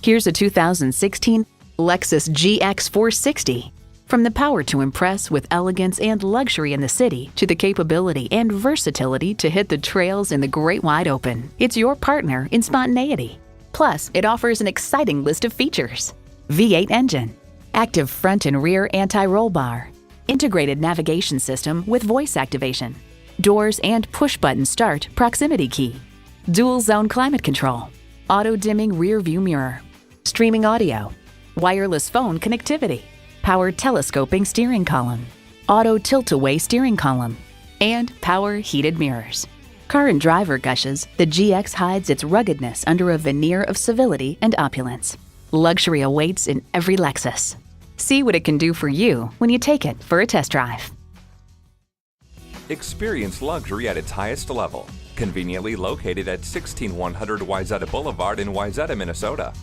Here's a 2016 Lexus GX 460. From the power to impress with elegance and luxury in the city to the capability and versatility to hit the trails in the great wide open, it's your partner in spontaneity. Plus, it offers an exciting list of features: V8 engine, active front and rear anti-roll bar, integrated navigation system with voice activation, doors and push-button start proximity key, dual zone climate control, auto-dimming rear view mirror, streaming audio, wireless phone connectivity, power telescoping steering column, auto tilt-away steering column, and power heated mirrors. Current driver gushes, the GX hides its ruggedness under a veneer of civility and opulence. Luxury awaits in every Lexus. See what it can do for you when you take it for a test drive. Experience luxury at its highest level. Conveniently located at 16100 Wayzata Boulevard in Wayzata, Minnesota.